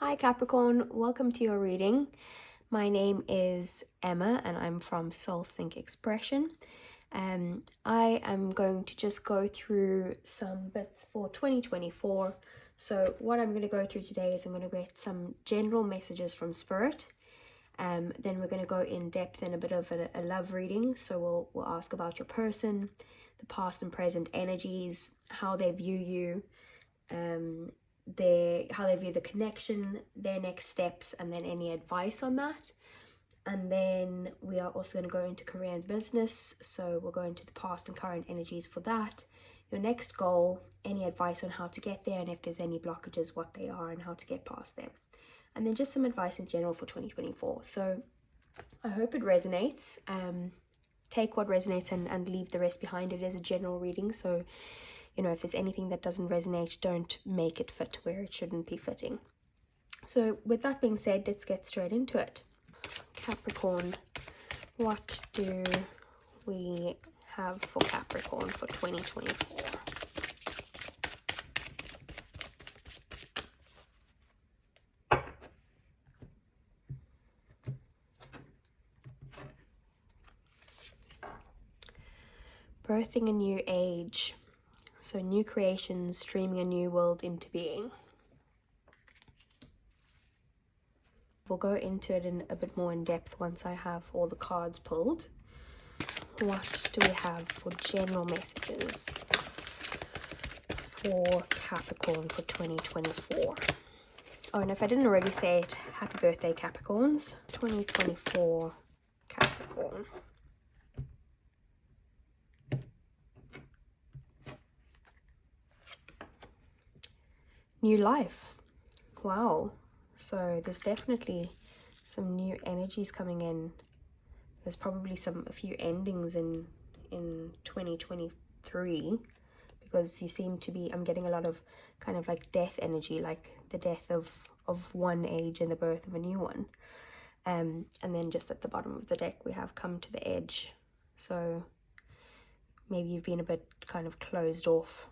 Hi Capricorn, welcome to your reading. My name is Emma and I'm from Soul Sync Expression. I am going to just go through some bits for 2024. So what I'm going to go through today is I'm going to get some general messages from Spirit. Then we're going to go in depth in a bit of a love reading. So we'll ask about your person, the past and present energies, how they view you, how they view the connection, their next steps, and then any advice on that. And then we are also going to go into career and business, so we'll go into the past and current energies for that, your next goal, any advice on how to get there, and if there's any blockages, what they are and how to get past them, and then just some advice in general for 2024. So I hope it resonates. Take what resonates and leave the rest behind. It is a general reading, so if there's anything that doesn't resonate, don't make it fit where it shouldn't be fitting. So with that being said, let's get straight into it. Capricorn, what do we have for Capricorn for 2024? Birthing a new age. So new creations, streaming a new world into being. We'll go into it in a bit more in depth once I have all the cards pulled. What do we have for general messages for Capricorn for 2024? Oh, and if I didn't already say it, happy birthday Capricorns. 2024 Capricorn. New life. Wow. So there's definitely some new energies coming in. There's probably a few endings in 2023, because you seem to be, I'm getting a lot of kind of like death energy, like the death of one age and the birth of a new one. And then just at the bottom of the deck we have come to the edge. So maybe you've been a bit kind of closed off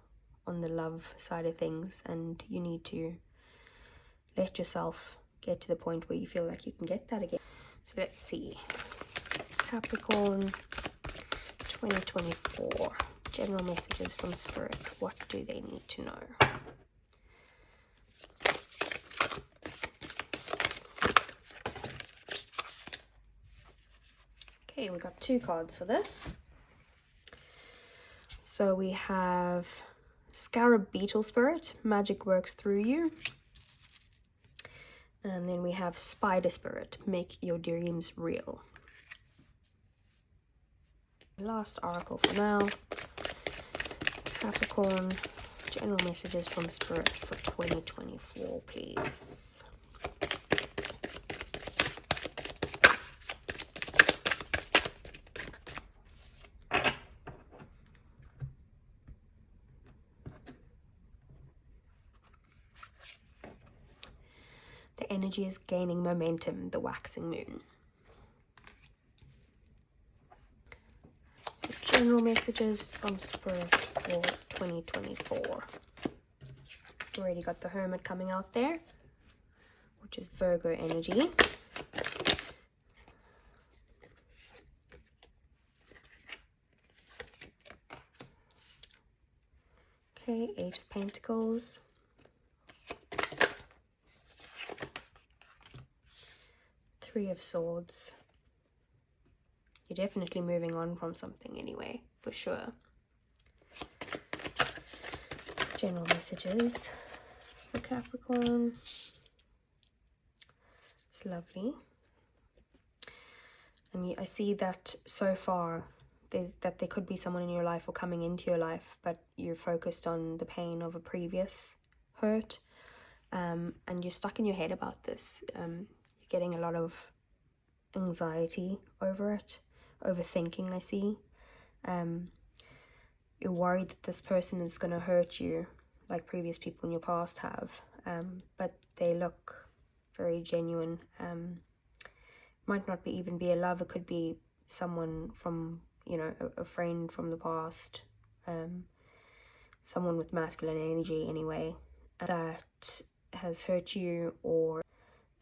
on the love side of things, and you need to let yourself get to the point where you feel like you can get that again. So let's see. Capricorn 2024. General messages from Spirit. What do they need to know? Okay, we got two cards for this. So we have Scarab Beetle Spirit, magic works through you. And then we have Spider Spirit, make your dreams real. Last oracle for now. Capricorn, general messages from Spirit for 2024, please. The energy is gaining momentum, the waxing moon. So general messages from Spirit for 2024. Already got the Hermit coming out there, which is Virgo energy. Okay, Eight of Pentacles. Three of Swords. You're definitely moving on from something anyway, for sure. General messages for Capricorn. It's lovely. And I see that so far that there could be someone in your life or coming into your life, but you're focused on the pain of a previous hurt, and you're stuck in your head about this. You're getting a lot of anxiety over it, overthinking, I see. You're worried that this person is going to hurt you like previous people in your past have, but they look very genuine. Might not even be a love, it could be someone from, a friend from the past, someone with masculine energy anyway, that has hurt you, or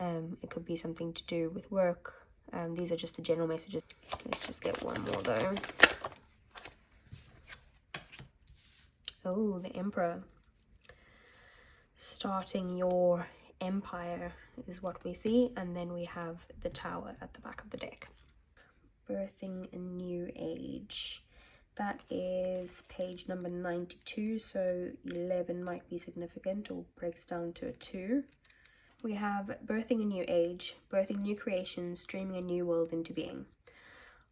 it could be something to do with work. These are just the general messages. Let's just get one more though. Oh, the Emperor. Starting your empire is what we see, and then we have the Tower at the back of the deck. Birthing a new age. That is page number 92, so 11 might be significant, or breaks down to a 2. We have birthing a new age, birthing new creations, dreaming a new world into being.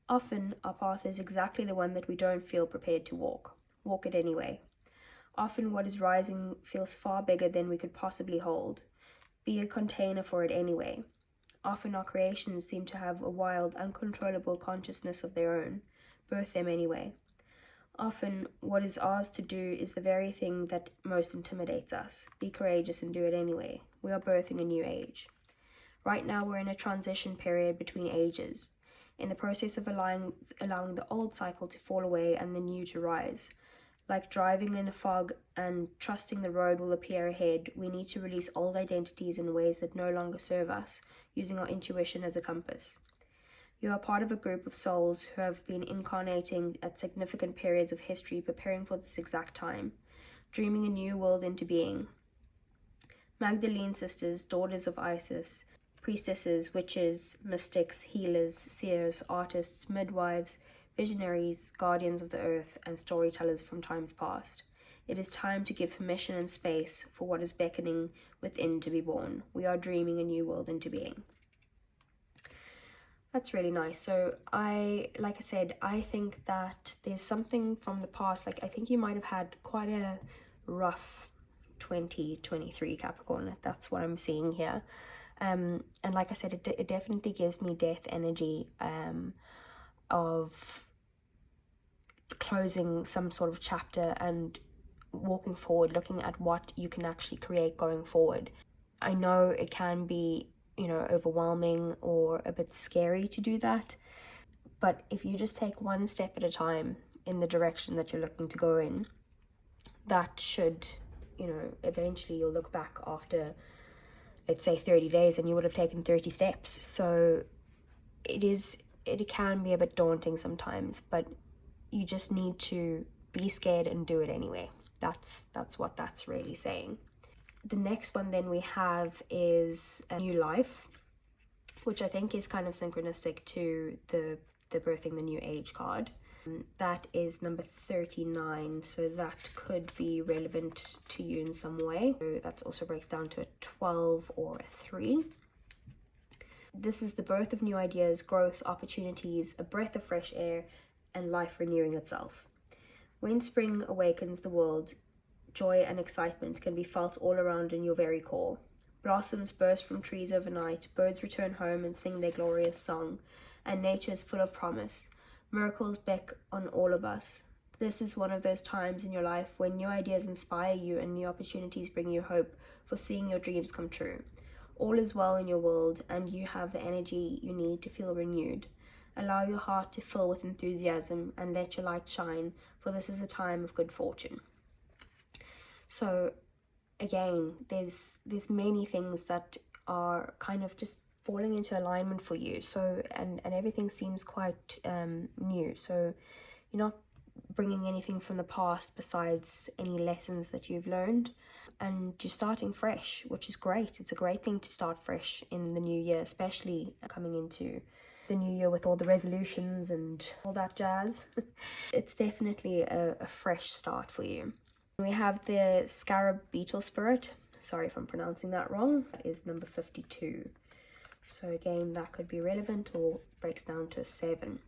Often, our path is exactly the one that we don't feel prepared to walk. Walk it anyway. Often what is rising feels far bigger than we could possibly hold. Be a container for it anyway. Often our creations seem to have a wild, uncontrollable consciousness of their own. Birth them anyway. Often what is ours to do is the very thing that most intimidates us. Be courageous and do it anyway. We are birthing a new age. Right now we're in a transition period between ages, in the process of allowing the old cycle to fall away and the new to rise. Like driving in a fog and trusting the road will appear ahead, we need to release old identities in ways that no longer serve us, using our intuition as a compass. You are part of a group of souls who have been incarnating at significant periods of history, preparing for this exact time, dreaming a new world into being. Magdalene sisters, daughters of Isis, priestesses, witches, mystics, healers, seers, artists, midwives, visionaries, guardians of the earth, and storytellers from times past. It is time to give permission and space for what is beckoning within to be born. We are dreaming a new world into being. That's really nice. So like I said, I think that there's something from the past. Like, I think you might have had quite a rough 2023, Capricorn. That's what I'm seeing here. And like I said, it definitely gives me death energy, of closing some sort of chapter and walking forward, looking at what you can actually create going forward. I know it can be, overwhelming or a bit scary to do that, but if you just take one step at a time in the direction that you're looking to go in, that should, eventually you'll look back after, let's say, 30 days and you would have taken 30 steps. So it can be a bit daunting sometimes, but you just need to be scared and do it anyway. That's what that's really saying. The next one then we have is a new life, which I think is kind of synchronistic to the birthing the new age card. That is number 39, so that could be relevant to you in some way. So that also breaks down to a 12 or a 3. This is the birth of new ideas, growth, opportunities, a breath of fresh air, and life renewing itself. When spring awakens the world, joy and excitement can be felt all around in your very core. Blossoms burst from trees overnight, birds return home and sing their glorious song, and nature is full of promise. Miracles beck on all of us. This is one of those times in your life when new ideas inspire you and new opportunities bring you hope for seeing your dreams come true. All is well in your world, and you have the energy you need to feel renewed. Allow your heart to fill with enthusiasm and let your light shine, for this is a time of good fortune. So again, there's many things that are kind of just falling into alignment for you. So and everything seems quite new. So you're not bringing anything from the past besides any lessons that you've learned, and you're starting fresh, which is great. It's a great thing to start fresh in the new year, especially coming into the new year with all the resolutions and all that jazz. It's definitely a fresh start for you. We have the scarab beetle spirit. Sorry if I'm pronouncing that wrong. That is number 52. So again, that could be relevant or breaks down to a 7.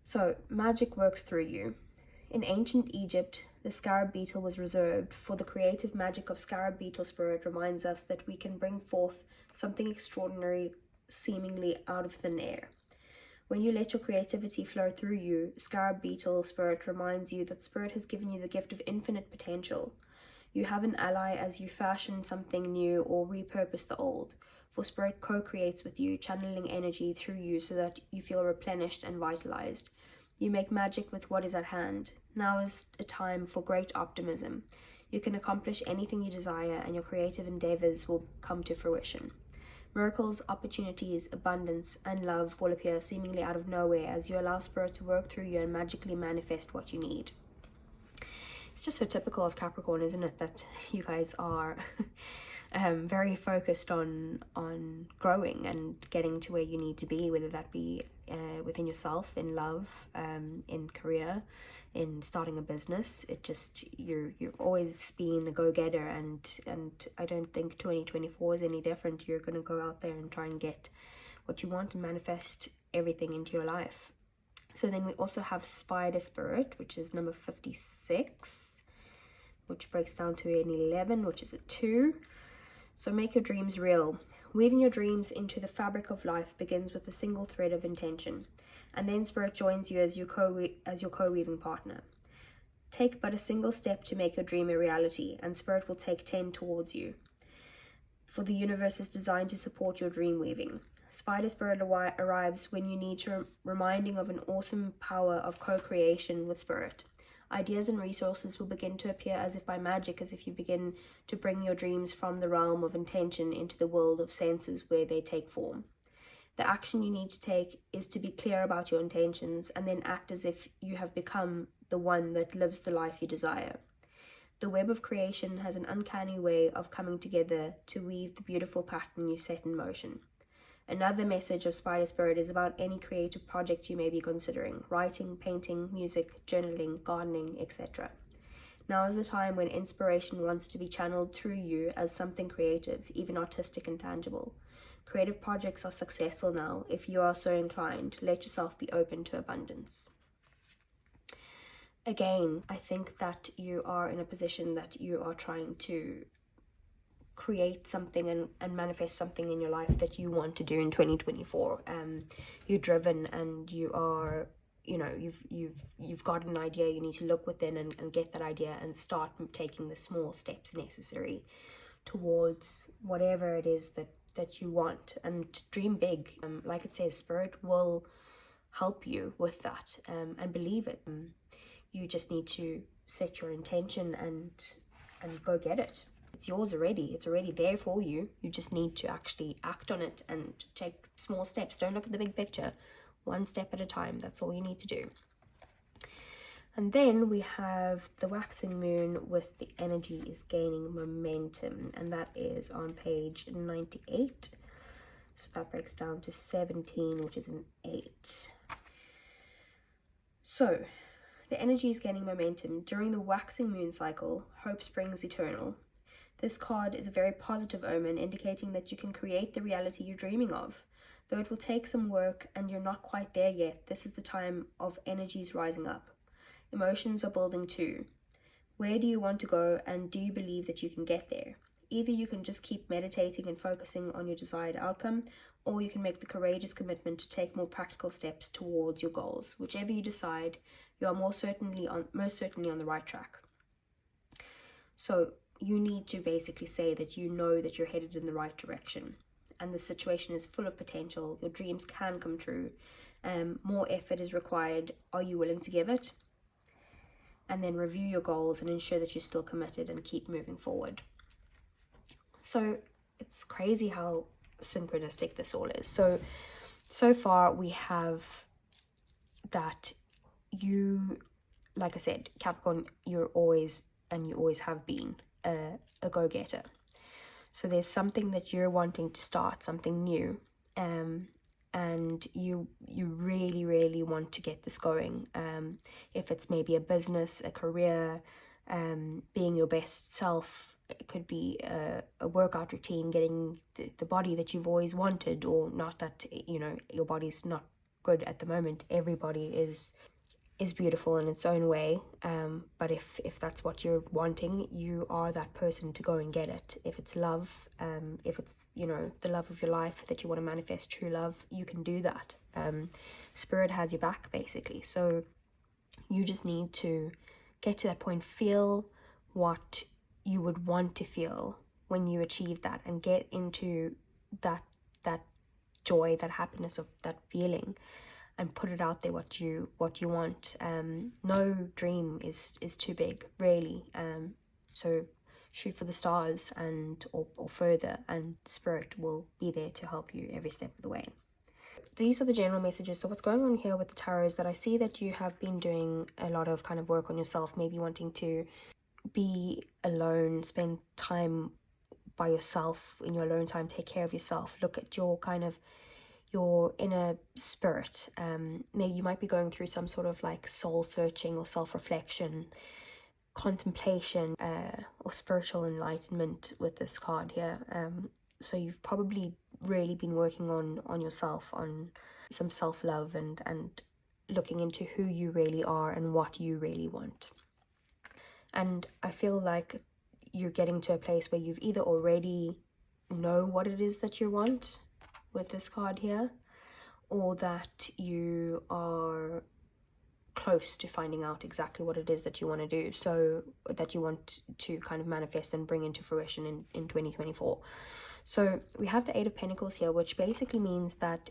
So magic works through you. In ancient Egypt, the scarab beetle was reserved, for the creative magic of scarab beetle spirit reminds us that we can bring forth something extraordinary seemingly out of thin air. When you let your creativity flow through you, scarab beetle spirit reminds you that spirit has given you the gift of infinite potential. You have an ally as you fashion something new or repurpose the old, for spirit co-creates with you, channeling energy through you so that you feel replenished and vitalized. You make magic with what is at hand. Now is a time for great optimism. You can accomplish anything you desire, and your creative endeavors will come to fruition. Miracles, opportunities, abundance, and love will appear seemingly out of nowhere as you allow Spirit to work through you and magically manifest what you need. It's just so typical of Capricorn, isn't it, that you guys are very focused on growing and getting to where you need to be, whether that be within yourself, in love, in career, in starting a business. It just, you've always been a go-getter, and I don't think 2024 is any different. You're going to go out there and try and get what you want and manifest everything into your life. So then we also have Spider Spirit, which is number 56, which breaks down to an 11, which is a 2. So make your dreams real. Weaving your dreams into the fabric of life begins with a single thread of intention, and then Spirit joins you as your co-weaving partner. Take but a single step to make your dream a reality, and Spirit will take 10 towards you. For the universe is designed to support your dream weaving. Spider Spirit arrives when you need to reminding of an awesome power of co-creation with Spirit. Ideas and resources will begin to appear as if by magic, as if you begin to bring your dreams from the realm of intention into the world of senses where they take form. The action you need to take is to be clear about your intentions and then act as if you have become the one that lives the life you desire. The web of creation has an uncanny way of coming together to weave the beautiful pattern you set in motion. Another message of Spider Spirit is about any creative project you may be considering: writing, painting, music, journaling, gardening, etc. Now is the time when inspiration wants to be channeled through you as something creative, even artistic and tangible. Creative projects are successful now. If you are so inclined, let yourself be open to abundance. Again, I think that you are in a position that you are trying to create something and manifest something in your life that you want to do in 2024. You're driven, and you are, you've got an idea. You need to look within and get that idea and start taking the small steps necessary towards whatever it is that you want, and dream big. Like it says, Spirit will help you with that, and believe it. You just need to set your intention and go get it. It's yours already. It's already there for you. You just need to actually act on it and take small steps. Don't look at the big picture. One step at a time. That's all you need to do. And then we have the waxing moon with the energy is gaining momentum, and that is on page 98. So that breaks down to 17, which is an 8. So the energy is gaining momentum. During the waxing moon cycle, hope springs eternal. This card is a very positive omen, indicating that you can create the reality you're dreaming of. Though it will take some work and you're not quite there yet, this is the time of energies rising up. Emotions are building too. Where do you want to go, and do you believe that you can get there? Either you can just keep meditating and focusing on your desired outcome, or you can make the courageous commitment to take more practical steps towards your goals. Whichever you decide, you are most certainly on the right track. So you need to basically say that you know that you're headed in the right direction, and the situation is full of potential. Your dreams can come true. More effort is required. Are you willing to give it? And then review your goals and ensure that you're still committed and keep moving forward. So it's crazy how synchronistic this all is. So far we have that you, like I said, Capricorn, you always have been a go-getter. So there's something that you're wanting to start, something new, and you really, really want to get this going. If it's maybe a business, a career, being your best self, it could be a workout routine, getting the body that you've always wanted, or not that, your body's not good at the moment. Everybody is beautiful in its own way, but if that's what you're wanting, you are that person to go and get it. If it's love, if it's the love of your life that you want to manifest, true love, you can do that. Spirit has your back, basically. So you just need to get to that point, feel what you would want to feel when you achieve that, and get into that joy, that happiness of that feeling, and put it out there what you want. No dream is too big, really. So shoot for the stars and or further, and spirit will be there to help you every step of the way. These are the general messages. So what's going on here with the tarot is that I see that you have been doing a lot of kind of work on yourself, maybe wanting to be alone, spend time by yourself in your alone time, take care of yourself, look at your kind of your inner spirit. Maybe you might be going through some sort of like soul searching or self-reflection, contemplation, or spiritual enlightenment with this card here. So you've probably really been working on yourself, on some self-love and looking into who you really are and what you really want. And I feel like you're getting to a place where you've either already know what it is that you want with this card here, or that you are close to finding out exactly what it is that you want to do, so that you want to kind of manifest and bring into fruition in 2024. So we have the 8 of Pentacles here, which basically means that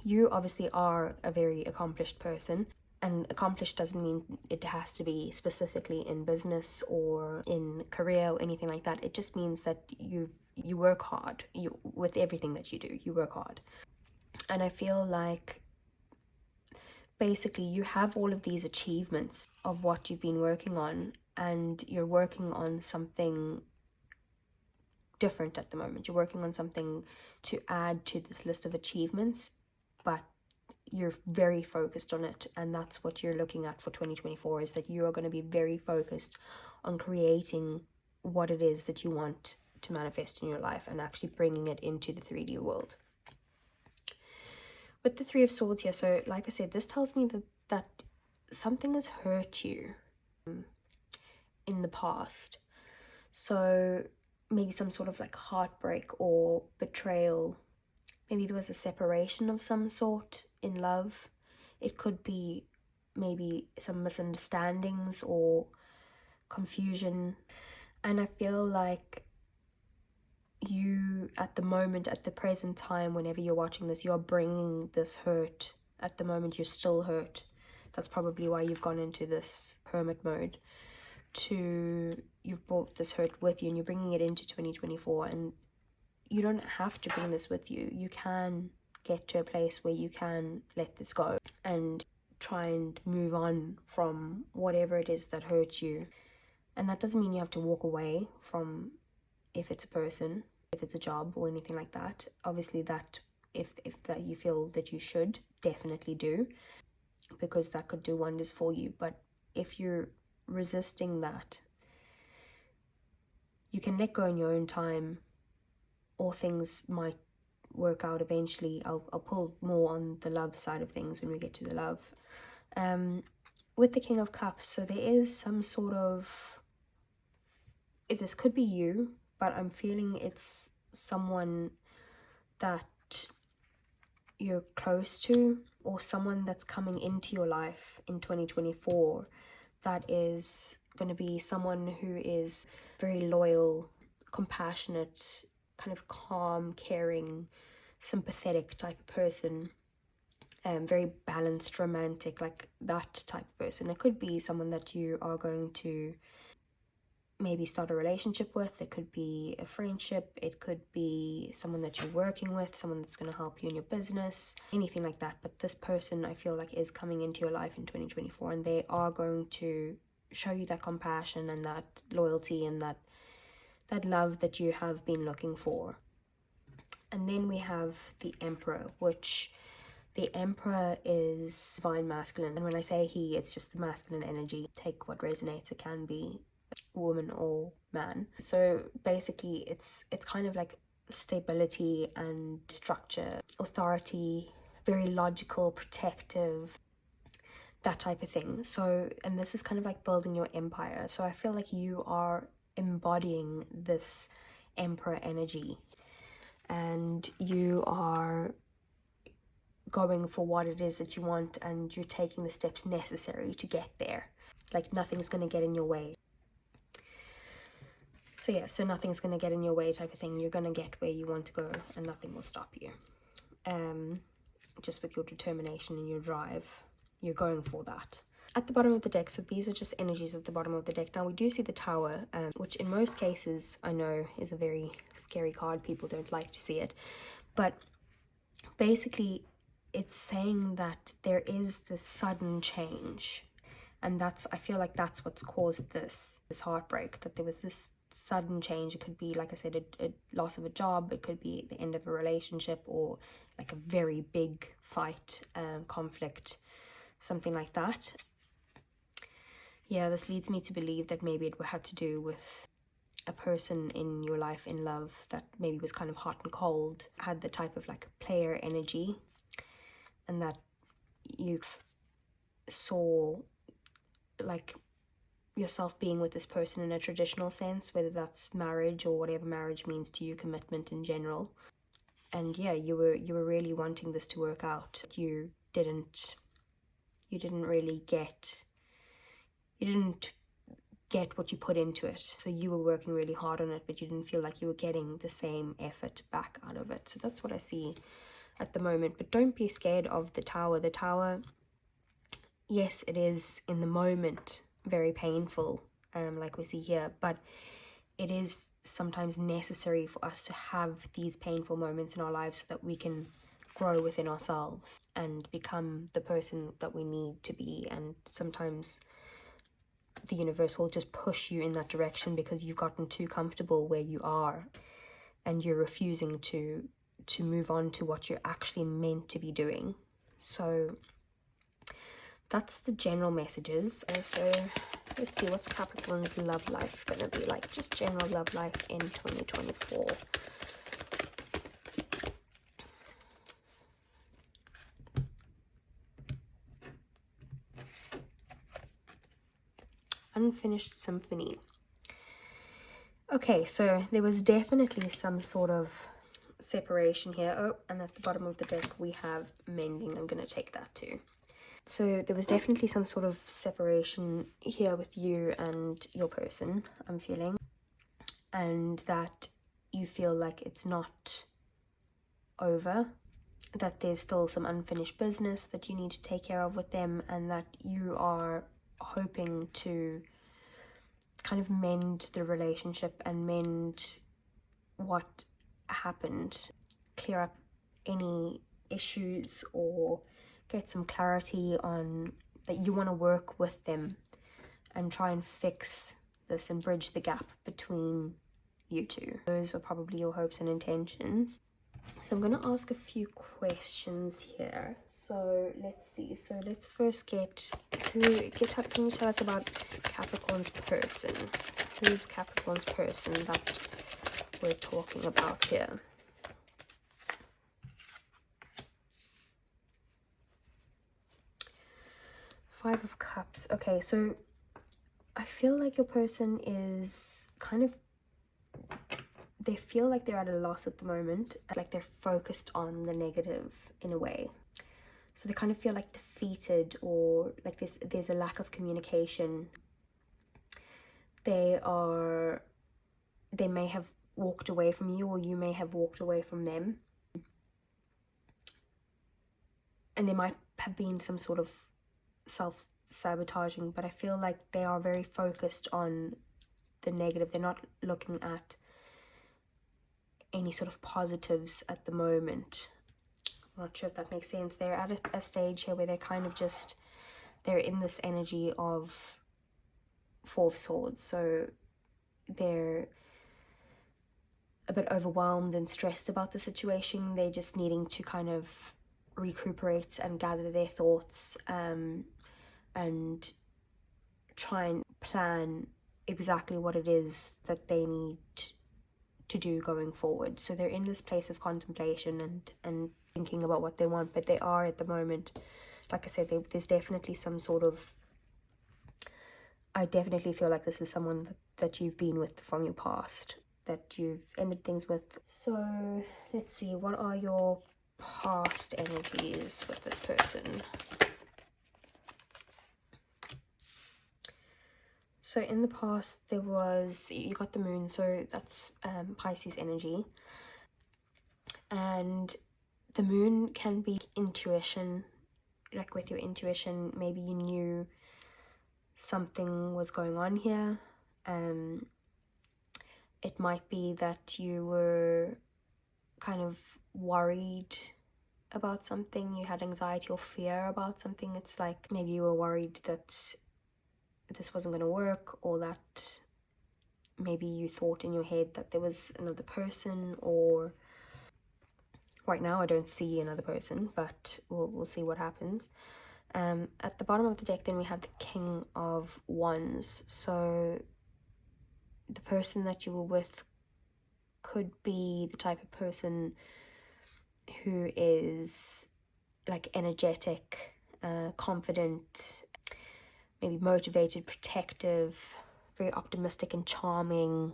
you obviously are a very accomplished person. And accomplished doesn't mean it has to be specifically in business or in career or anything like that. It just means that you work hard. With everything that you do, you work hard. And I feel like basically you have all of these achievements of what you've been working on, and you're working on something different at the moment. You're working on something to add to this list of achievements, but you're very focused on it, and that's what you're looking at for 2024, is that you are going to be very focused on creating what it is that you want to manifest in your life and actually bringing it into the 3D world. With the 3 of Swords here, so like I said, this tells me that something has hurt you in the past. So maybe some sort of like heartbreak or betrayal. Maybe there was a separation of some sort in love. It could be maybe some misunderstandings or confusion. And I feel like you, at the moment, at the present time, whenever you're watching this, you're bringing this hurt. At the moment, you're still hurt. That's probably why you've gone into this hermit mode. You've brought this hurt with you, and you're bringing it into 2024. And you don't have to bring this with you. You can get to a place where you can let this go and try and move on from whatever it is that hurts you. And that doesn't mean you have to walk away from, if it's a person, if it's a job or anything like that. Obviously that, if that you feel that you should, definitely do, because that could do wonders for you. But if you're resisting that, you can let go in your own time, or things might work out eventually. I'll pull more on the love side of things when we get to the love. With the King of Cups, so there is some sort of, this could be you, but I'm feeling it's someone that you're close to, or someone that's coming into your life in 2024 that is going to be someone who is very loyal, compassionate, kind of calm, caring, sympathetic type of person, very balanced, romantic, like that type of person. It could be someone that you are going to maybe start a relationship with. It could be a friendship. It could be someone that you're working with, someone that's going to help you in your business, anything like that. But this person, I feel like, is coming into your life in 2024, and they are going to show you that compassion and that loyalty and that love that you have been looking for. And then we have the Emperor, which the Emperor is divine masculine. And when I say he, it's just the masculine energy. Take what resonates. It can be woman or man. So basically it's kind of like stability and structure, authority, very logical, protective, that type of thing. So, and this is kind of like building your empire. So I feel like you are embodying this Emperor energy, and you are going for what it is that you want, and you're taking the steps necessary to get there. Like nothing's going to get in your way. So yeah, so nothing's going to get in your way type of thing. You're going to get where you want to go, and nothing will stop you. Just with your determination and your drive, you're going for that. at the bottom of the deck, so these are just energies at the bottom of the deck. Now we do see the Tower, which in most cases I know is a very scary card. People don't like to see it, but basically it's saying that there is this sudden change, and I feel like that's what's caused this heartbreak, that there was this sudden change. It could be, like I said, a loss of a job, it could be the end of a relationship, or like a very big fight, conflict, something like that. Yeah, this leads me to believe that maybe it had to do with a person in your life, in love, that maybe was kind of hot and cold, had the type of like player energy, and that you saw like yourself being with this person in a traditional sense, whether that's marriage or whatever marriage means to you, commitment in general. And yeah, you were really wanting this to work out. You didn't really get what you put into it. So you were working really hard on it, but you didn't feel like you were getting the same effort back out of it. So that's what I see at the moment. But don't be scared of the Tower. The Tower, yes, it is in the moment very painful, like we see here, but it is sometimes necessary for us to have these painful moments in our lives so that we can grow within ourselves and become the person that we need to be. And sometimes the universe will just push you in that direction because you've gotten too comfortable where you are and you're refusing to move on to what you're actually meant to be doing. So that's the general messages. Also, let's see, what's Capricorn's love life gonna be like? Just general love life in 2024. Unfinished symphony. Okay, so there was definitely some sort of separation here. Oh, and at the bottom of the deck we have mending. I'm gonna take that too. So there was definitely some sort of separation here with you and your person, I'm feeling, and that you feel like it's not over, that there's still some unfinished business that you need to take care of with them, and that you are hoping to kind of mend the relationship and mend what happened, clear up any issues, or get some clarity on that. You want to work with them and try and fix this and bridge the gap between you two. Those are probably your hopes and intentions. So I'm going to ask a few questions here. So let's see. So let's first can you tell us about Capricorn's person? Who's Capricorn's person that we're talking about here? Five of Cups. Okay, so I feel like your person is kind of, they feel like they're at a loss at the moment, like they're focused on the negative in a way. So they kind of feel like defeated, or like there's a lack of communication. They may have walked away from you, or you may have walked away from them. And there might have been some sort of self-sabotaging, but I feel like they are very focused on the negative. They're not looking at any sort of positives at the moment. I'm not sure if that makes sense. They're at a stage here where they're kind of just, they're in this energy of Four of Swords, so they're a bit overwhelmed and stressed about the situation. They're just needing to kind of recuperate and gather their thoughts, and try and plan exactly what it is that they need to do going forward. So they're in this place of contemplation and thinking about what they want, but they are at the moment, like I said, there's definitely some sort of, I definitely feel like this is someone that you've been with from your past, that you've ended things with. So let's see, what are your past energies with this person? So in the past there was, you got the moon, so that's Pisces energy, and the moon can be intuition, like with your intuition, maybe you knew something was going on here. It might be that you were kind of worried about something, you had anxiety or fear about something. It's like maybe you were worried that this wasn't going to work, or that maybe you thought in your head that there was another person, or right now I don't see another person, but we'll see what happens. At the bottom of the deck then we have the King of Wands. So the person that you were with could be the type of person who is like energetic, confident, maybe motivated, protective, very optimistic and charming,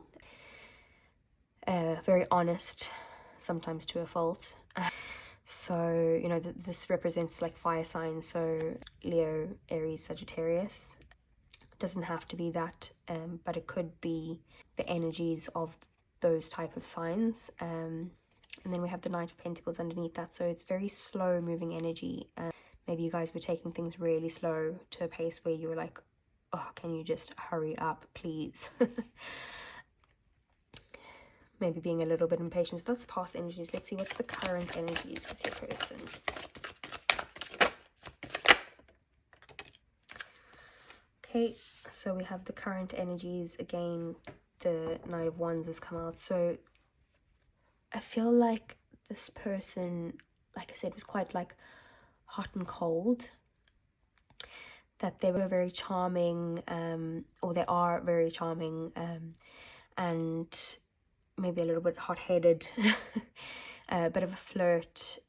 very honest, sometimes to a fault. So, you know, this represents like fire signs, so Leo, Aries, Sagittarius. It doesn't have to be that, but it could be the energies of those type of signs. And then we have the Knight of Pentacles underneath that, so it's very slow moving energy. Maybe you guys were taking things really slow to a pace where you were like, oh, can you just hurry up, please? Maybe being a little bit impatient. So that's past energies. Let's see what's the current energies with your person. Okay, so we have the current energies. Again, the Knight of Wands has come out. So I feel like this person, like I said, was quite like hot and cold. That they were very charming, or they are very charming, and maybe a little bit hot-headed, a bit of a flirt,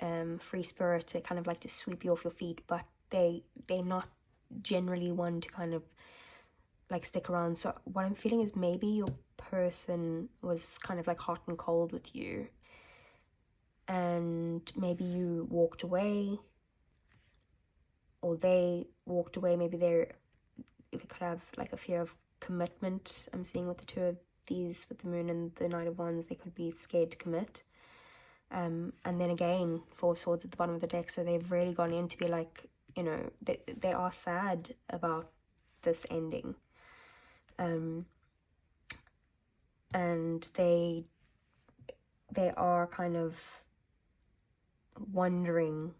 free spirit. They kind of like to sweep you off your feet, but they're not generally one to kind of like stick around. So what I'm feeling is maybe your person was kind of like hot and cold with you, and maybe you walked away, or they walked away. Maybe they could have like a fear of commitment. I'm seeing with the two of these, with the Moon and the Knight of Wands, they could be scared to commit. And then again, Four of Swords at the bottom of the deck, so they've really gone in to be like, you know, they are sad about this ending. And they are kind of wondering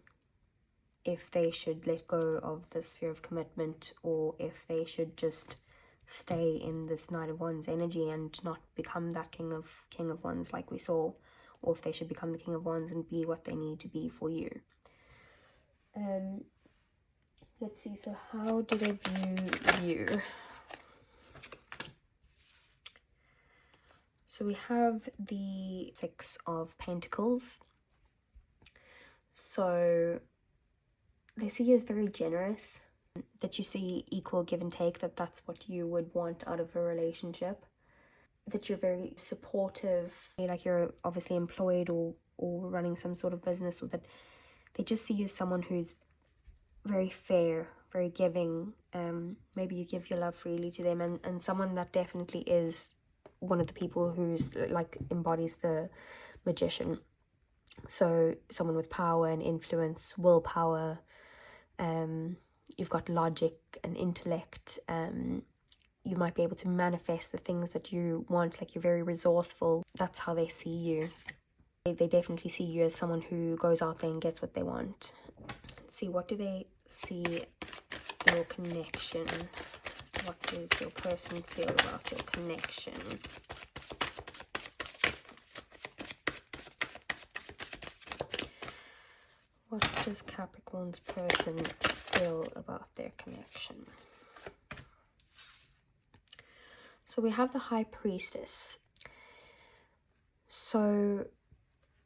if they should let go of this fear of commitment, or if they should just stay in this Knight of Wands energy and not become that King of Wands like we saw, or if they should become the King of Wands and be what they need to be for you. Let's see, so how do they view you? So we have the Six of Pentacles. So they see you as very generous, that you see equal give and take, that's what you would want out of a relationship, that you're very supportive, like you're obviously employed or running some sort of business, or that they just see you as someone who's very fair, very giving. Maybe you give your love freely to them, and someone that definitely is one of the people who's like embodies the Magician. So someone with power and influence, willpower, you've got logic and intellect, you might be able to manifest the things that you want, like you're very resourceful. That's how they see you. They definitely see you as someone who goes out there and gets what they want. Let's see, what do they see your connection? What does your person feel about your connection? What does Capricorn's person feel about their connection? So we have the High Priestess. So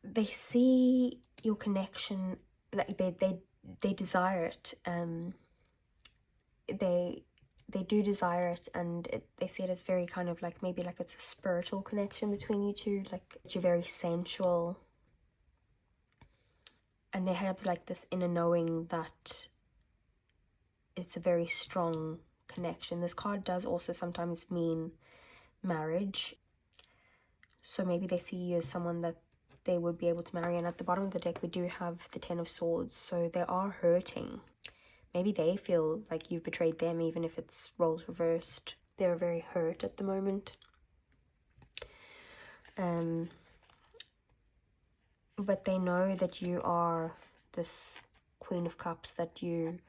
they see your connection, like they desire it. They do desire it, and they see it as very kind of like, maybe like it's a spiritual connection between you two, like you're very sensual. And they have like this inner knowing that it's a very strong connection. This card does also sometimes mean marriage. So maybe they see you as someone that they would be able to marry. And at the bottom of the deck, we do have the Ten of Swords. So they are hurting. maybe they feel like you've betrayed them, even if it's roles reversed. They're very hurt at the moment. But they know that you are this Queen of Cups, that you're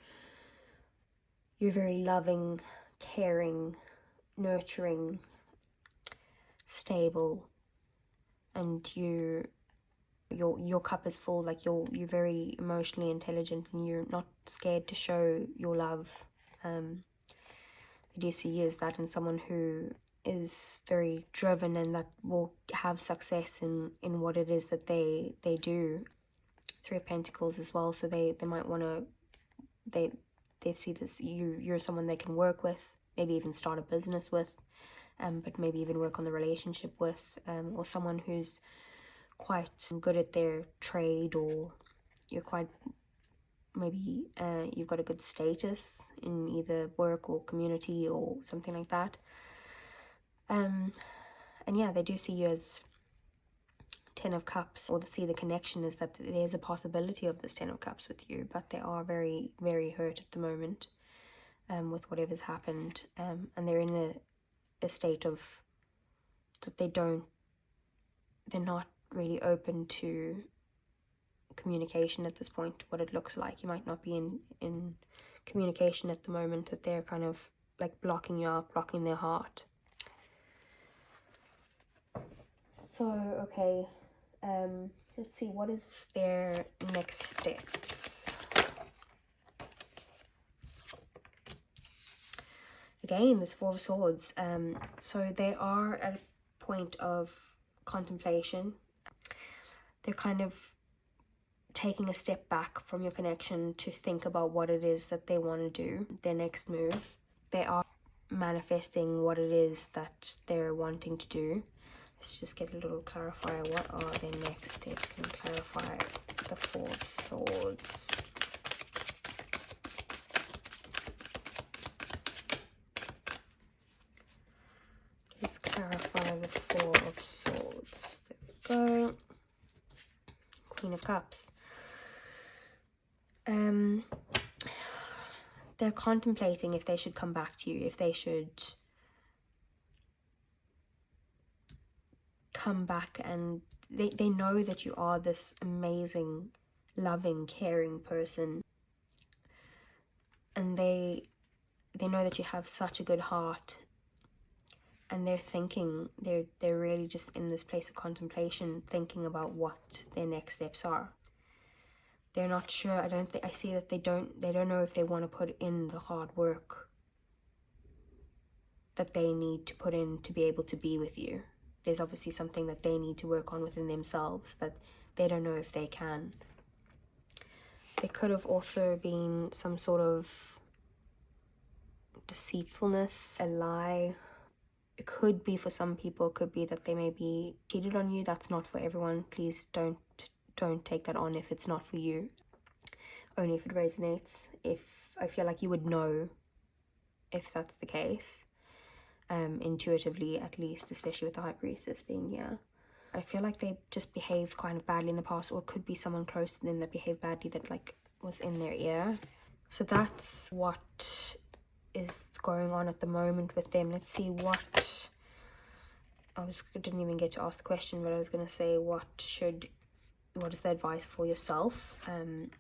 very loving, caring, nurturing, stable, and your cup is full. Like you're very emotionally intelligent, and you're not scared to show your love. They do see you as that, and someone who is very driven and that will have success in what it is that they do. Three of Pentacles as well, so they might want to, they see this, you're someone they can work with, maybe even start a business with, but maybe even work on the relationship with, or someone who's quite good at their trade, or you're quite, maybe you've got a good status in either work or community or something like that. And yeah, they do see you as Ten of Cups, or see the connection is that there's a possibility of this Ten of Cups with you, but they are very, very hurt at the moment with whatever's happened, and they're in a state of that they're not really open to communication at this point. What it looks like, you might not be in communication at the moment, that they're kind of like blocking you out, blocking their heart. So okay, let's see, what is their next steps? Again, this Four of Swords. So they are at a point of contemplation. They're kind of taking a step back from your connection to think about what it is that they want to do, their next move. They are manifesting what it is that they're wanting to do. Let's just get a little clarifier. What are their next steps? Can clarify the Four of Swords. Just clarify the Four of Swords. There we go. Queen of Cups. They're contemplating if they should come back to you, if they should come back, and they know that you are this amazing, loving, caring person, and they know that you have such a good heart, and they're thinking, they're really just in this place of contemplation, thinking about what their next steps are. They're not sure. I see that they don't know if they want to put in the hard work that they need to put in to be able to be with you. There's obviously something that they need to work on within themselves that they don't know if they can. There could have also been some sort of deceitfulness, a lie. It could be, for some people, it could be that they may be cheated on you. That's not for everyone. Please don't take that on if it's not for you. Only if it resonates. If I feel like you would know if that's the case. Intuitively, at least, especially with the High Priestess being here. I feel like they just behaved kind of badly in the past, or it could be someone close to them that behaved badly, that like was in their ear. So that's what is going on at the moment with them. Let's see what I didn't even get to ask the question, but I was gonna say what is the advice for yourself? And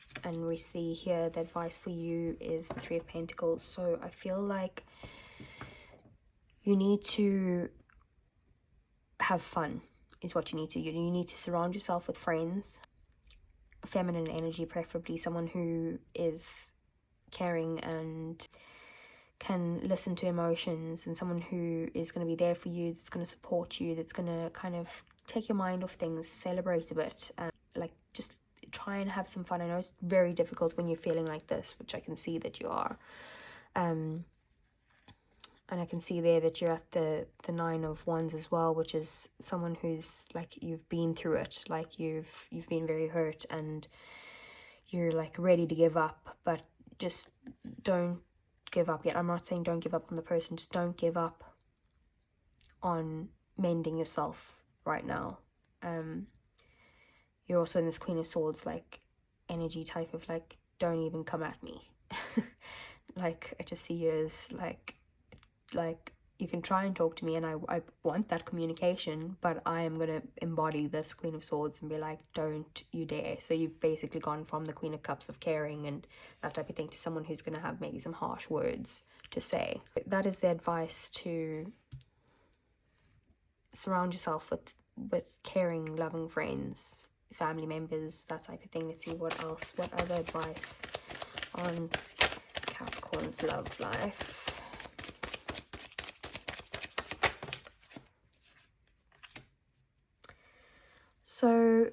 we see here the advice for you is the Three of Pentacles. So I feel like you need to have fun is what you need to. You need to surround yourself with friends, feminine energy preferably, someone who is caring and can listen to emotions, and someone who is going to be there for you, that's going to support you, that's going to kind of take your mind off things, celebrate a bit, and like just try and have some fun. I know it's very difficult when you're feeling like this, which I can see that you are. And I can see there that you're at the Nine of Wands as well, which is someone who's like, you've been through it, like you've been very hurt and you're like ready to give up, but just don't give up yet. I'm not saying don't give up on the person, just don't give up on mending yourself right now. You're also in this Queen of Swords like energy type of like, don't even come at me Like, I just see you as like you can try and talk to me, and I want that communication, but I am going to embody this Queen of Swords and be like, don't you dare. So you've basically gone from the Queen of Cups of caring and that type of thing to someone who's going to have maybe some harsh words to say. That is the advice: to surround yourself with caring, loving friends, family members, that type of thing. Let's see what else, what other advice on Capricorn's love life. So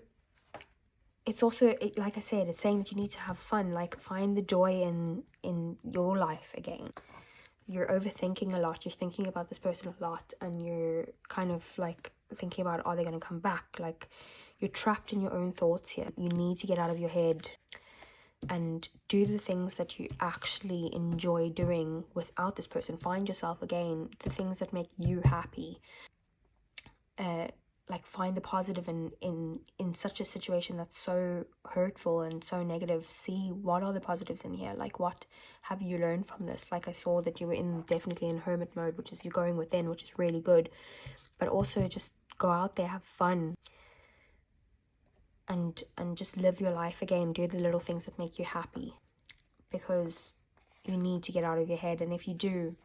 it's also, like I said, it's saying that you need to have fun, like find the joy in your life again. You're overthinking a lot, you're thinking about this person a lot, and you're kind of like thinking about, are they going to come back? Like, you're trapped in your own thoughts here. You need to get out of your head and do the things that you actually enjoy doing without this person. Find yourself again, the things that make you happy. Like, find the positive in such a situation that's so hurtful and so negative. See what are the positives in here. Like, what have you learned from this? Like, I saw that you were definitely in hermit mode, which is you're going within, which is really good. But also just go out there, have fun, and just live your life again. Do the little things that make you happy, because you need to get out of your head. And if you do,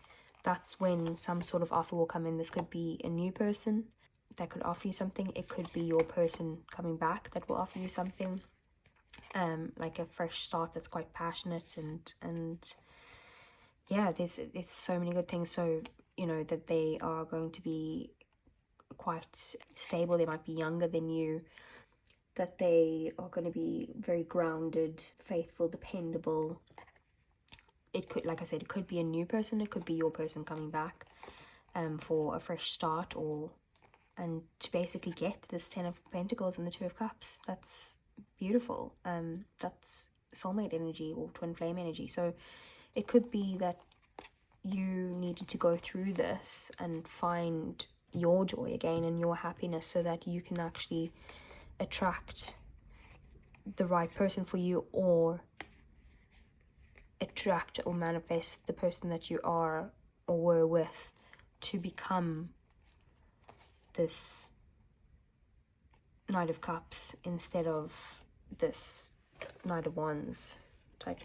that's when some sort of offer will come in. This could be a new person that could offer you something. It could be your person coming back that will offer you something, like a fresh start that's quite passionate, and yeah, there's so many good things. So, you know, that they are going to be quite stable. They might be younger than you, that they are going to be very grounded, faithful, dependable. It could, like I said, it could be a new person, it could be your person coming back for a fresh start, and to basically get this 10 of Pentacles and the 2 of Cups. That's beautiful. That's soulmate energy or twin flame energy. So it could be that you needed to go through this and find your joy again and your happiness, so that you can actually attract the right person for you, or attract or manifest the person that you are or were with to become this Knight of Cups instead of this Knight of Wands type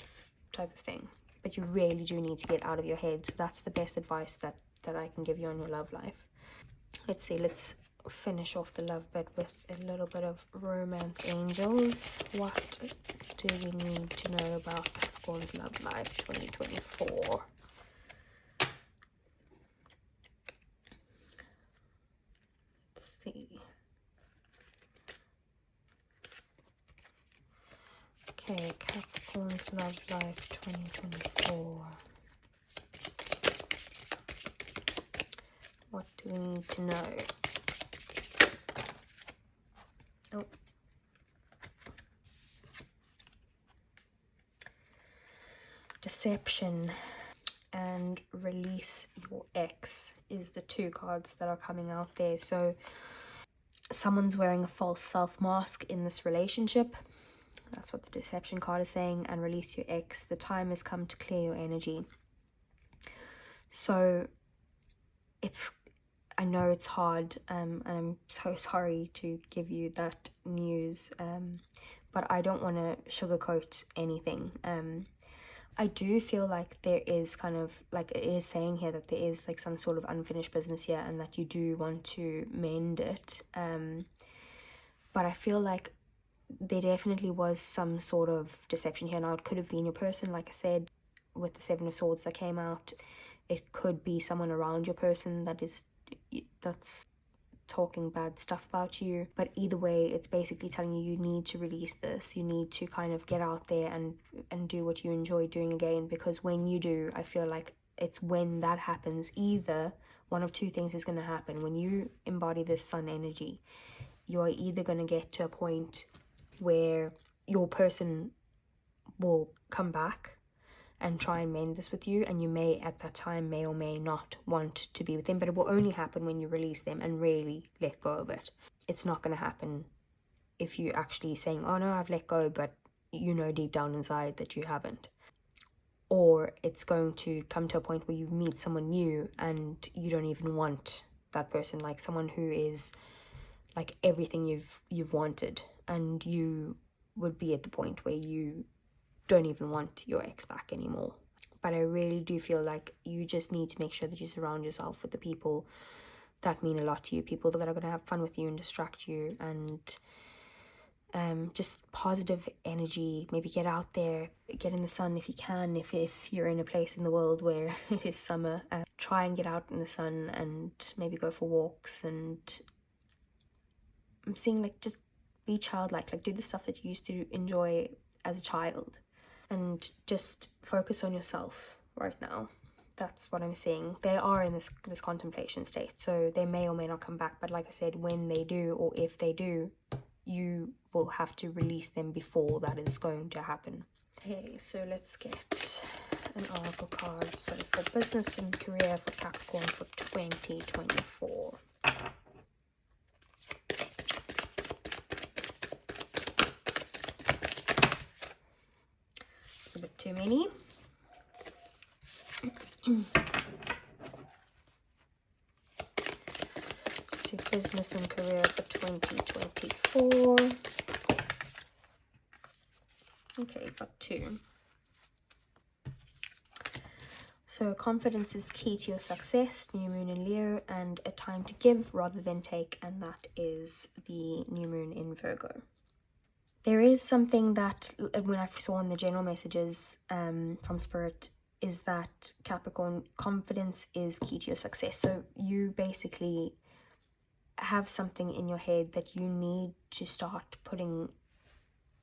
of thing. But you really do need to get out of your head. So that's the best advice that I can give you on your love life. Let's see, let's finish off the love bit with a little bit of romance angels. What do we need to know about Capricorn's love life 2024? Let's see. Okay, Capricorn's love life 2024. What do we need to know? Oh. Deception and release your ex is the 2 cards that are coming out there. So someone's wearing a false self mask in this relationship. That's what the deception card is saying. And release your ex. The time has come to clear your energy. So I know it's hard, and I'm so sorry to give you that news, but I don't want to sugarcoat anything. I do feel like there is kind of, like it is saying here, that there is like some sort of unfinished business here, and that you do want to mend it. But I feel like there definitely was some sort of deception here. Now, it could have been your person, like I said, with the 7 of Swords that came out. It could be someone around your person that's talking bad stuff about you. But either way, it's basically telling you need to release this. You need to kind of get out there and do what you enjoy doing again. Because when you do, I feel like it's when that happens, either one of 2 things is going to happen. When you embody this sun energy, you're either going to get to a point where your person will come back and try and mend this with you, and you may at that time may or may not want to be with them, but it will only happen when you release them and really let go of it. It's not going to happen if you actually saying, oh no, I've let go, but you know deep down inside that you haven't. or it's going to come to a point where you meet someone new and you don't even want that person, like someone who is like everything you've wanted, and you would be at the point where you don't even want your ex back anymore. But I really do feel like you just need to make sure that you surround yourself with the people that mean a lot to you, people that are going to have fun with you and distract you, and just positive energy. Maybe get out there, get in the sun if you can, if you're in a place in the world where it is summer. Try and get out in the sun and maybe go for walks. And I'm seeing like just be childlike, like do the stuff that you used to enjoy as a child, and just focus on yourself right now. That's what I'm seeing. They are in this contemplation state, so they may or may not come back, but like I said, when they do, or if they do, you will have to release them before that is going to happen. Okay, so let's get an oracle card. So for business and career for Capricorn for 2024. It's a bit too many. Let's do business and career for 2024. Okay, got 2. So confidence is key to your success, new moon in Leo, and a time to give rather than take, and that is the new moon in Virgo. There is something that, when I saw in the general messages from Spirit, is that Capricorn, confidence is key to your success. So you basically have something in your head that you need to start putting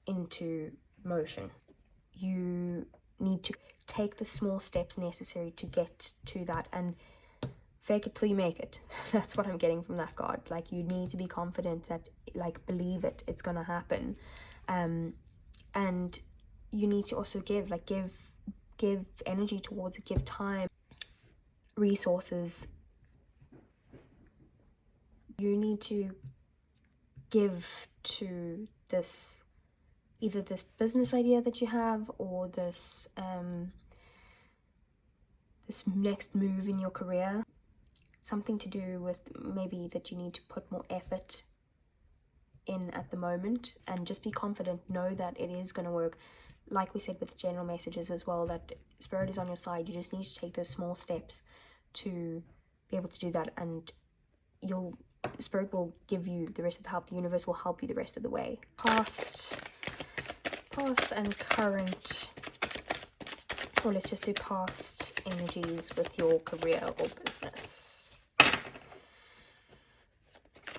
into motion. You need to take the small steps necessary to get to that, and fake it till you make it. That's what I'm getting from that card. Like, you need to be confident that, like, believe it's gonna happen. And you need to also give energy towards it, give time, resources. You need to give to this, either this business idea that you have, or this this next move in your career. Something to do with maybe that you need to put more effort in at the moment, and just be confident, know that it is going to work. Like we said with general messages as well, that Spirit is on your side. You just need to take those small steps to be able to do that, and Spirit will give you the rest of the help. The universe will help you the rest of the way. Past and current, or let's just do past energies with your career or business.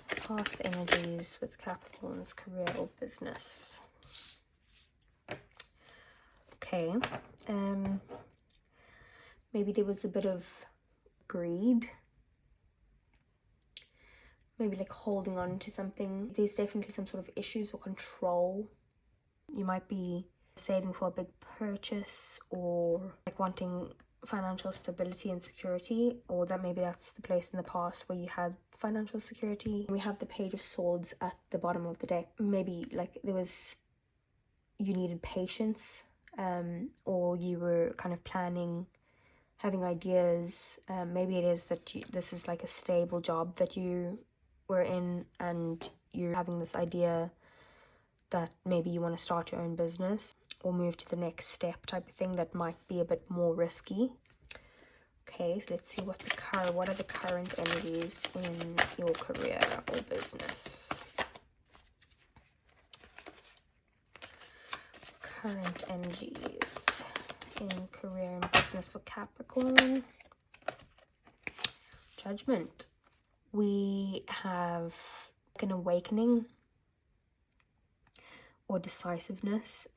Past energies with Capricorn's career or business. Okay, maybe there was a bit of greed, maybe like holding on to something. There's definitely some sort of issues or control. You might be saving for a big purchase, or like wanting financial stability and security, or that maybe that's the place in the past where you had financial security. We have the Page of Swords at the bottom of the deck. Maybe like you needed patience, or you were kind of planning, having ideas. Maybe it is that this is like a stable job that you were in, and you're having this idea that maybe you want to start your own business or move to the next step type of thing that might be a bit more risky. Okay, so let's see what are the current energies in your career or business. Current energies in career and business for Capricorn. Judgment. We have an awakening or decisiveness.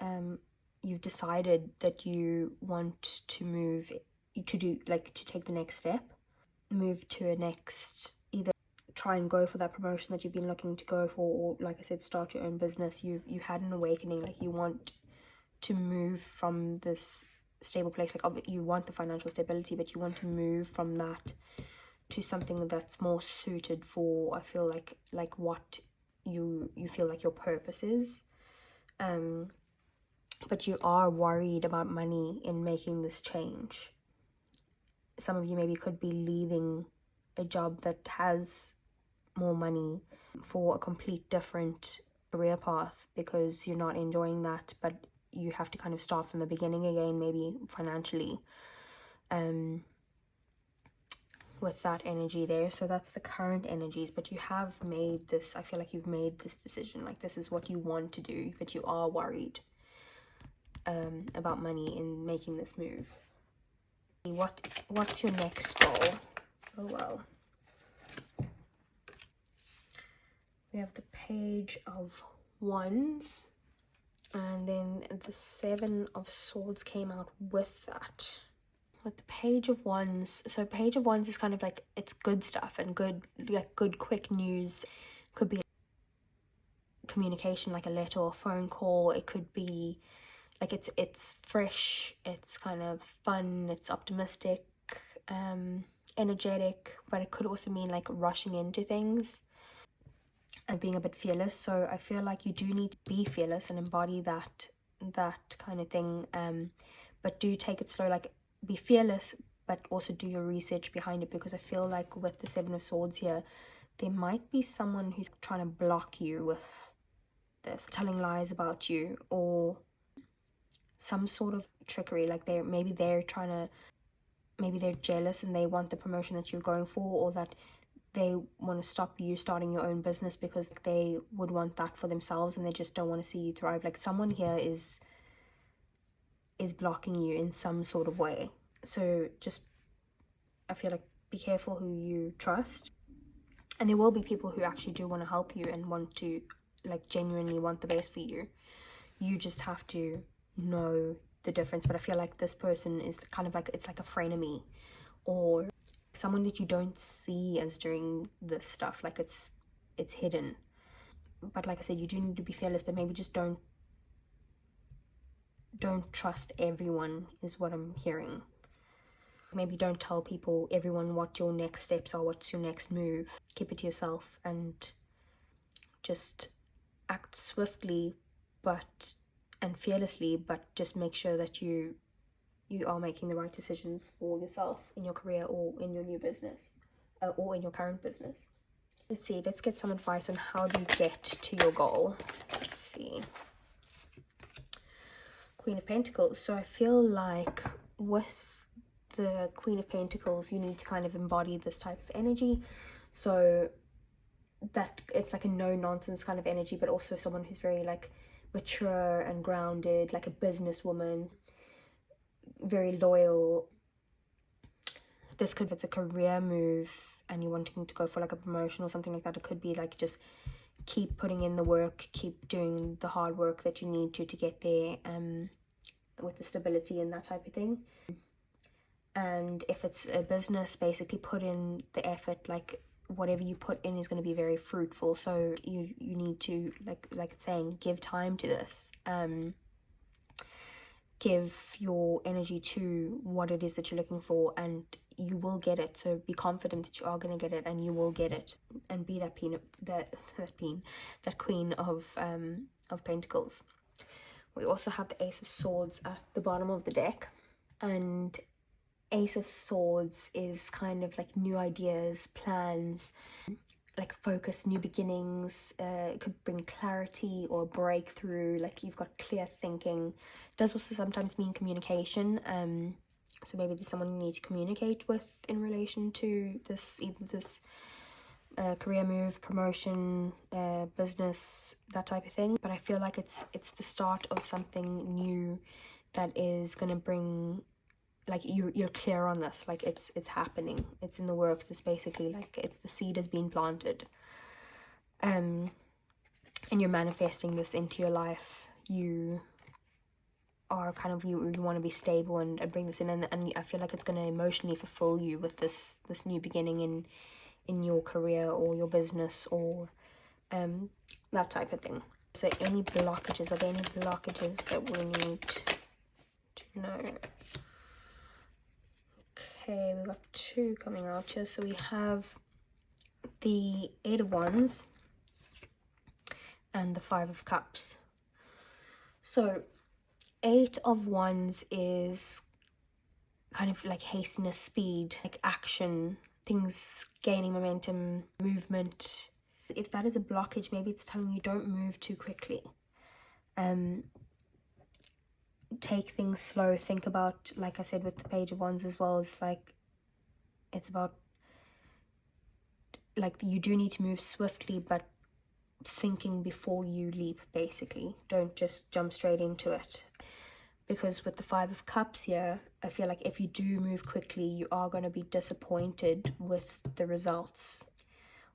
You've decided that you want to move, to take the next step, move to a next, either try and go for that promotion that you've been looking to go for, or like I said, start your own business. You had an awakening, like you want to move from this stable place. Like, you want the financial stability, but you want to move from that to something that's more suited for, I feel like what you feel like your purpose is. but you are worried about money in making this change. Some of you maybe could be leaving a job that has more money for a complete different career path because you're not enjoying that, but you have to kind of start from the beginning again, maybe financially, with that energy there. So that's the current energies, but you have made this, I feel like you've made this decision, like this is what you want to do, but you are worried about money in making this move. What's your next goal? Oh well. We have the Page of Wands, and then the Seven of Swords came out with that. With the Page of Wands, so Page of Wands is kind of like, it's good stuff and good, like good quick news. Could be communication, like a letter or a phone call. It could be like it's fresh, it's kind of fun, it's optimistic, energetic, but it could also mean like rushing into things and being a bit fearless. So I feel like you do need to be fearless and embody that kind of thing, but do take it slow, like be fearless, but also do your research behind it, because I feel like with the Seven of Swords here, there might be someone who's trying to block you with this, telling lies about you, or some sort of trickery, like maybe they're jealous and they want the promotion that you're going for, or that they want to stop you starting your own business because they would want that for themselves and they just don't want to see you thrive. Like someone here is blocking you in some sort of way. So just, I feel like, be careful who you trust. And there will be people who actually do want to help you and want to, like, genuinely want the best for you. You just have to know the difference. But I feel like this person is kind of like, it's like a frenemy, or someone that you don't see as doing this stuff, like it's hidden. But like I said, you do need to be fearless, but maybe just don't trust everyone is what I'm hearing. Maybe don't tell everyone what your next steps are, what's your next move. Keep it to yourself and just act swiftly and fearlessly, but just make sure that you are making the right decisions for yourself in your career or in your new business, or in your current business. Let's get some advice on how do you get to your goal. Let's see. Queen of Pentacles. So I feel like with the Queen of Pentacles, you need to kind of embody this type of energy. So that it's like a no-nonsense kind of energy, but also someone who's very like mature and grounded, like a businesswoman, very loyal. This could, if it's a career move and you're wanting to go for like a promotion or something like that, it could be like just keep putting in the work, keep doing the hard work that you need to get there, with the stability and that type of thing. And if it's a business, basically put in the effort, like whatever you put in is going to be very fruitful. So you need to, like it's saying, give time to this, give your energy to what it is that you're looking for, and you will get it. So be confident that you are going to get it, and you will get it, and be that Queen of Pentacles. We also have the Ace of Swords at the bottom of the deck, and Ace of Swords is kind of like new ideas, plans, like focus, new beginnings. It could bring clarity or breakthrough, like you've got clear thinking. It does also sometimes mean communication. So maybe there's someone you need to communicate with in relation to this, either this career move, promotion, business, that type of thing. But I feel like it's the start of something new that is going to bring, like, you're clear on this, like it's happening, it's in the works. It's basically like it's the seed has been planted, and you're manifesting this into your life. You are kind of, you want to be stable and bring this in, and I feel like it's going to emotionally fulfill you with this new beginning in your career or your business, or that type of thing. So any blockages, are there any blockages that we need to know? Okay, we've got two coming out here. So we have the Eight of Wands and the Five of Cups. So Eight of Wands is kind of like hastiness, speed, like action, things gaining momentum, movement. If that is a blockage, maybe it's telling you don't move too quickly. Take things slow. Think about, like I said with the Page of Wands as well, it's about, like, you do need to move swiftly, but thinking before you leap, basically. Don't just jump straight into it. Because with the Five of Cups here, I feel like if you do move quickly, you are going to be disappointed with the results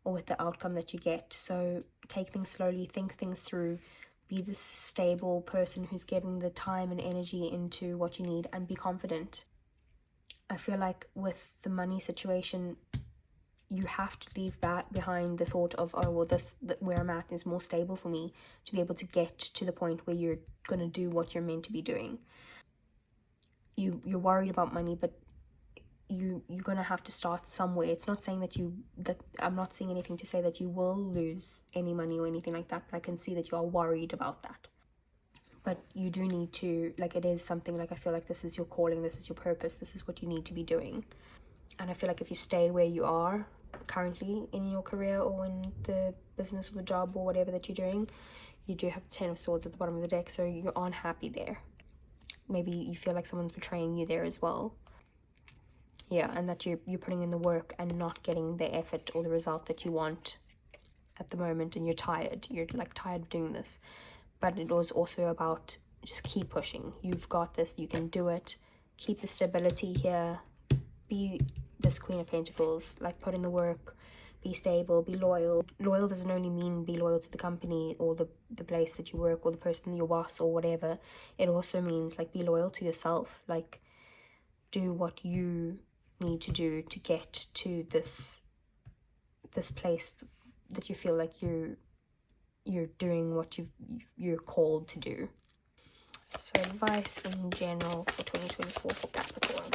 or with the outcome that you get. So take things slowly, think things through, be the stable person who's giving the time and energy into what you need, and be confident. I feel like with the money situation, you have to leave that behind the thought of, oh, well, where I'm at is more stable for me, to be able to get to the point where you're going to do what you're meant to be doing. You're worried about money, but you're going to have to start somewhere. It's not saying that I'm not saying anything to say that you will lose any money or anything like that, but I can see that you are worried about that. But you do need to, like, it is something, like, I feel like this is your calling, this is your purpose, this is what you need to be doing. And I feel like if you stay where you are currently in your career or in the business or the job or whatever that you're doing, you do have the Ten of Swords at the bottom of the deck, so you aren't happy there. Maybe you feel like someone's betraying you there as well. Yeah, and that you're putting in the work and not getting the effort or the result that you want at the moment, and you're tired. You're like tired of doing this. But it was also about just keep pushing. You've got this. You can do it. Keep the stability here. Be this Queen of Pentacles. Like, put in the work. Be stable. Be loyal. Loyal doesn't only mean be loyal to the company or the place that you work or the person, your boss or whatever. It also means, like, be loyal to yourself. Like, do what you need to do to get to this place that you feel like you're doing what you're called to do. So advice in general for 2024 for Capricorn.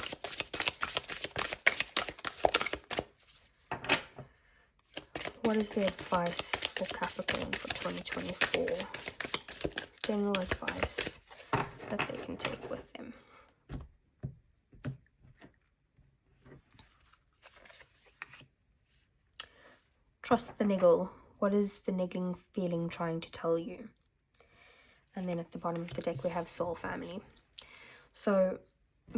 What is the advice for Capricorn for 2024? General advice that they can take with them. Trust the niggle. What is the niggling feeling trying to tell you? And then at the bottom of the deck we have Soul Family. So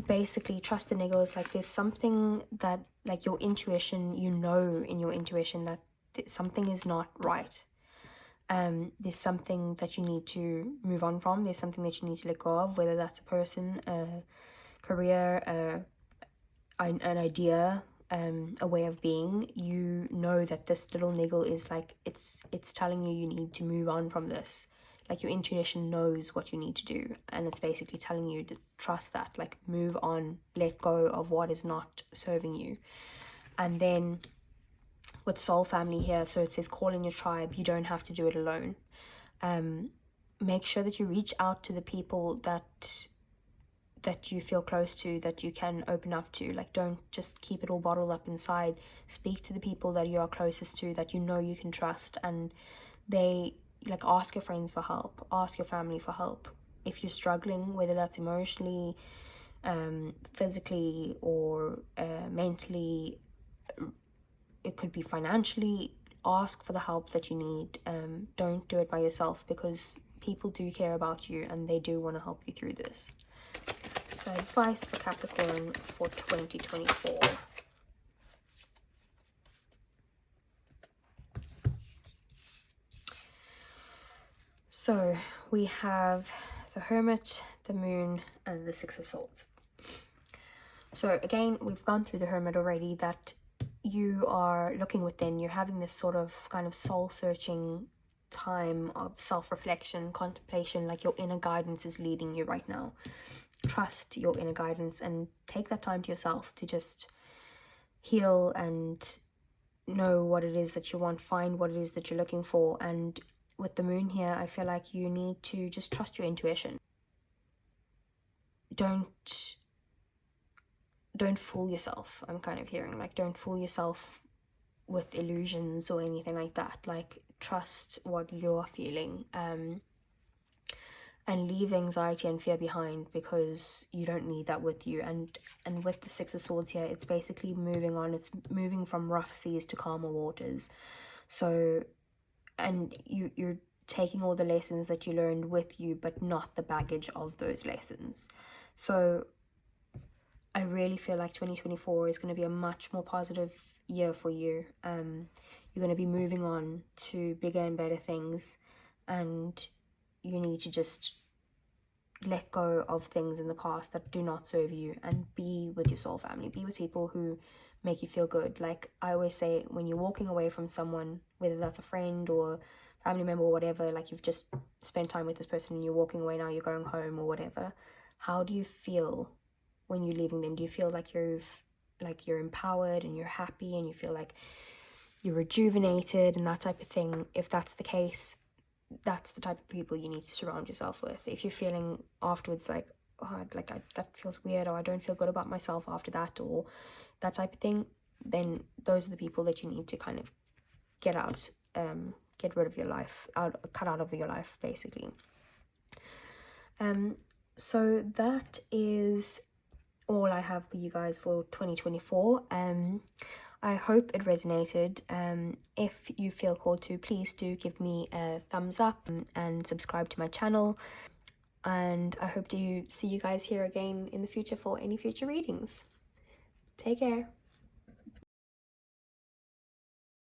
basically, trust the niggle is like, there's something that, like, your intuition, you know in your intuition that something is not right. There's something that you need to move on from. There's something that you need to let go of, whether that's a person, a career, an idea, a way of being. You know that this little niggle is like, it's telling you need to move on from this. Like, your intuition knows what you need to do, and it's basically telling you to trust that, like, move on, let go of what is not serving you. And then with Soul Family here, so it says call in your tribe. You don't have to do it alone. Make sure that you reach out to the people that you feel close to, that you can open up to. Like, don't just keep it all bottled up inside. Speak to the people that you are closest to, that you know you can trust, and like, ask your friends for help, ask your family for help. If you're struggling, whether that's emotionally, physically, or mentally, it could be financially, ask for the help that you need. Don't do it by yourself, because people do care about you and they do want to help you through this. So advice for Capricorn for 2024. So we have the Hermit, the Moon, and the Six of Swords. So again, we've gone through the Hermit already, that you are looking within, you're having this sort of kind of soul-searching time of self-reflection, contemplation, like your inner guidance is leading you right now. Trust your inner guidance and take that time to yourself to just heal and know what it is that you want, find what it is that you're looking for. And with the Moon here, I feel like you need to just trust your intuition. Don't fool yourself. I'm kind of hearing, like, don't fool yourself with illusions or anything like that. Like, trust what you're feeling, and leave anxiety and fear behind, because you don't need that with you. And with the Six of Swords here, it's basically moving on. It's moving from rough seas to calmer waters. So, and you're taking all the lessons that you learned with you, but not the baggage of those lessons. So I really feel like 2024 is going to be a much more positive year for you. You're going to be moving on to bigger and better things, and you need to just let go of things in the past that do not serve you, and be with your soul family. Be with people who make you feel good. Like I always say, when you're walking away from someone, whether that's a friend or family member or whatever, like you've just spent time with this person and you're walking away, now you're going home or whatever, how do you feel when you're leaving them? Do you feel like you're empowered and you're happy and you feel like you're rejuvenated and that type of thing? If that's the case, that's the type of people you need to surround yourself with. If you're feeling afterwards like, oh, that feels weird, or I don't feel good about myself after that, or that type of thing, then those are the people that you need to kind of get rid of your life, cut out of your life, basically. So that is all I have for you guys for 2024. I hope it resonated. If you feel called to, please do give me a thumbs up and subscribe to my channel. And I hope to see you guys here again in the future for any future readings. Take care.